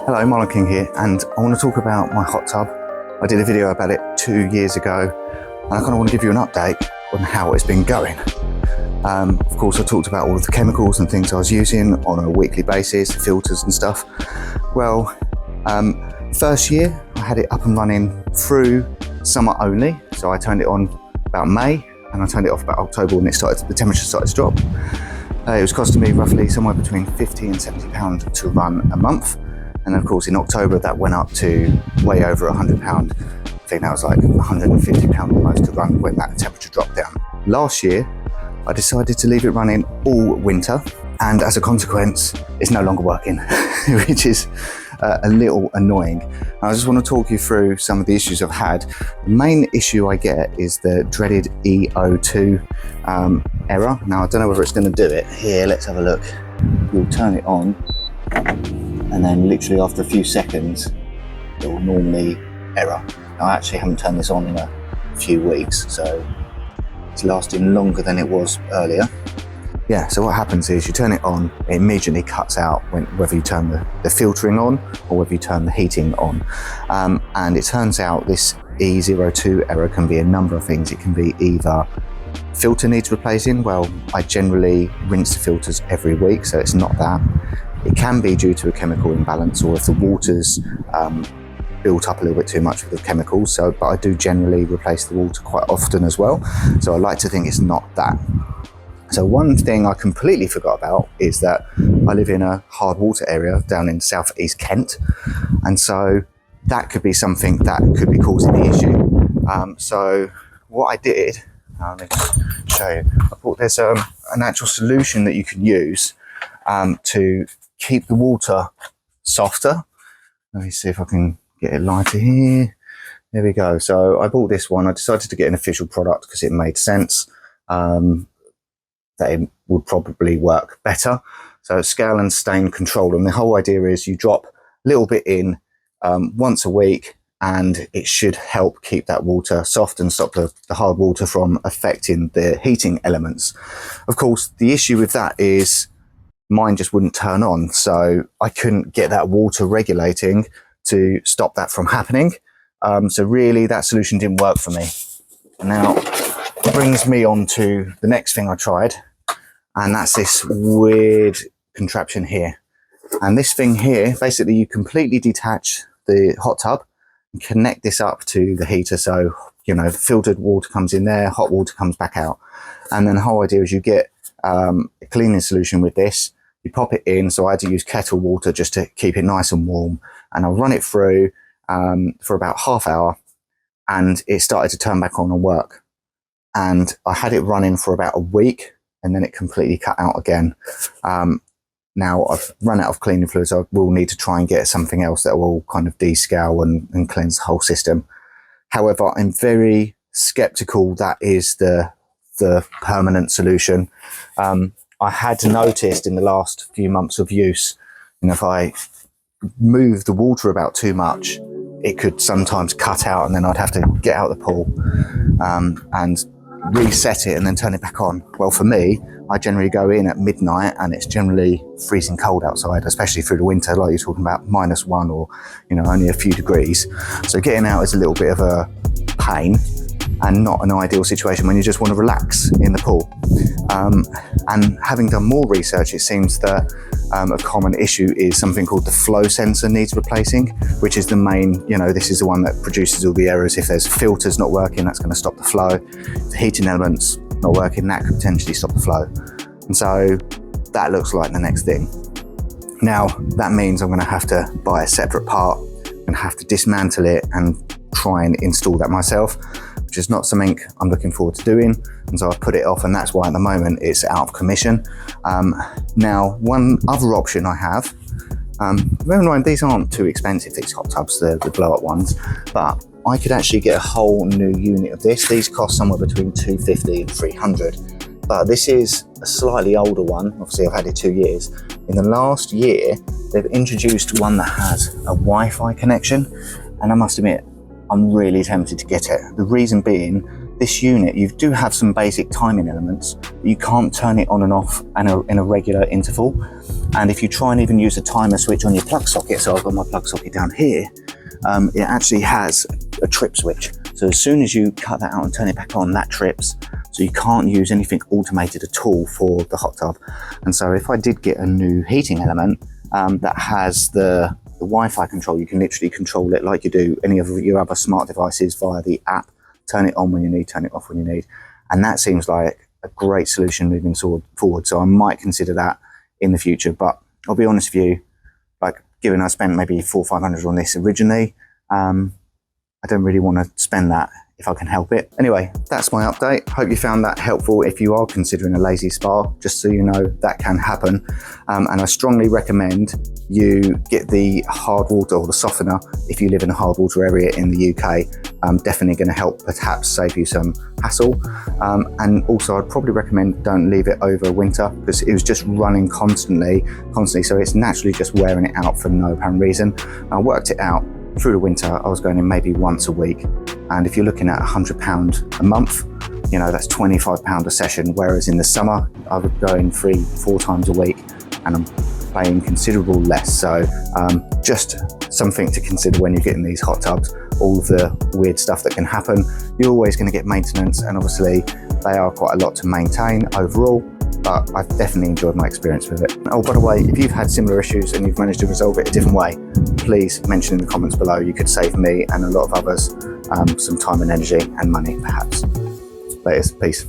Hello, Marlon King here, and I want to talk about my hot tub. I did a video about it 2 years ago, and I kind of want to give you an update on how it's been going. Of course, I talked about all of the chemicals and things I was using on a weekly basis, filters and stuff. Well, first year I had it up and running through summer only, so I turned it on about May, and I turned it off about October when the temperature started to drop. It was costing me roughly somewhere between £50 and £70 to run a month. And of course in October that went up to way over £100. I think that was like £150 almost to run when that temperature dropped down. Last year, I decided to leave it running all winter, and as a consequence, it's no longer working, which is a little annoying. I just want to talk you through some of the issues I've had. The main issue I get is the dreaded E02 error. Now, I don't know whether it's going to do it. Here, let's have a look. You'll turn it on, and then literally after a few seconds, it will normally error. Now, I actually haven't turned this on in a few weeks, so it's lasting longer than it was earlier. Yeah, so what happens is you turn it on, it immediately cuts out whether you turn the filtering on or whether you turn the heating on. And it turns out this E02 error can be a number of things. It can be either filter needs replacing. Well, I generally rinse the filters every week, so it's not that. It can be due to a chemical imbalance, or if the water's built up a little bit too much with the chemicals. But I do generally replace the water quite often as well. So I like to think it's not that. So one thing I completely forgot about is that I live in a hard water area down in southeast Kent, and so that could be something that could be causing the issue. So what I did, let me show you. I thought there's an actual solution that you can use to keep the water softer. Let me see if I can get it lighter here. There we go. So I bought this one. I decided to get an official product because it made sense. That it would probably work better. So scale and stain control, and the whole idea is you drop a little bit in once a week, and it should help keep that water soft and stop the hard water from affecting the heating elements. Of course, the issue with that is mine just wouldn't turn on, so I couldn't get that water regulating to stop that from happening. So really that solution didn't work for me. And now it brings me on to the next thing I tried, and that's this weird contraption here. And this thing here, basically you completely detach the hot tub and connect this up to the heater. So, you know, filtered water comes in there, hot water comes back out. And then the whole idea is you get a cleaning solution with this. You pop it in. So I had to use kettle water just to keep it nice and warm. And I'll run it through for about half hour, and it started to turn back on and work. And I had it running for about a week, and then it completely cut out again. Now I've run out of cleaning fluids. I will need to try and get something else that will kind of descale and cleanse the whole system. However, I'm very skeptical that is the permanent solution. I had noticed in the last few months of use, if I move the water about too much, it could sometimes cut out, and then I'd have to get out of the pool and reset it and then turn it back on. Well, for me, I generally go in at midnight, and it's generally freezing cold outside, especially through the winter, like you're talking about -1 or only a few degrees. So getting out is a little bit of a pain and not an ideal situation when you just want to relax in the pool. And having done more research, it seems that a common issue is something called the flow sensor needs replacing, which is the main, this is the one that produces all the errors. If there's filters not working, that's going to stop the flow. If the heating elements not working, that could potentially stop the flow. And so that looks like the next thing. Now, that means I'm going to have to buy a separate part and have to dismantle it and try and install that myself, which is not something I'm looking forward to doing. And so I've put it off, and that's why at the moment it's out of commission. Now, one other option I have, bear in mind these aren't too expensive, these hot tubs, the blow up ones, but I could actually get a whole new unit of this. These cost somewhere between $250 and $300, but this is a slightly older one. Obviously I've had it 2 years. In the last year, they've introduced one that has a Wi-Fi connection, and I must admit, I'm really tempted to get it. The reason being, this unit, you do have some basic timing elements, but you can't turn it on and off in a regular interval. And if you try and even use a timer switch on your plug socket, so I've got my plug socket down here, it actually has a trip switch. So as soon as you cut that out and turn it back on, that trips. So you can't use anything automated at all for the hot tub. And so if I did get a new heating element that has the Wi-Fi control, you can literally control it like you do any of your other smart devices via the app. Turn it on when you need, turn it off when you need. And that seems like a great solution moving forward. So I might consider that in the future. But I'll be honest with you, like given I spent maybe $400 or $500 on this originally, I don't really want to spend that if I can help it. Anyway, that's my update. Hope you found that helpful if you are considering a lazy spa, just so you know that can happen. And I strongly recommend you get the hard water or the softener if you live in a hard water area in the UK. Definitely going to help perhaps save you some hassle. And also I'd probably recommend don't leave it over winter, because it was just running constantly, so it's naturally just wearing it out for no apparent reason. I worked it out. Through the winter, I was going in maybe once a week. And if you're looking at £100 a month, you know, that's £25 a session. Whereas in the summer, I would go in 3-4 times a week, and I'm paying considerable less. So just something to consider when you're getting these hot tubs, all the weird stuff that can happen. You're always going to get maintenance, and obviously they are quite a lot to maintain overall. But I've definitely enjoyed my experience with it. Oh, by the way, if you've had similar issues and you've managed to resolve it a different way, please mention in the comments below. You could save me and a lot of others some time and energy and money, perhaps. Laters, peace.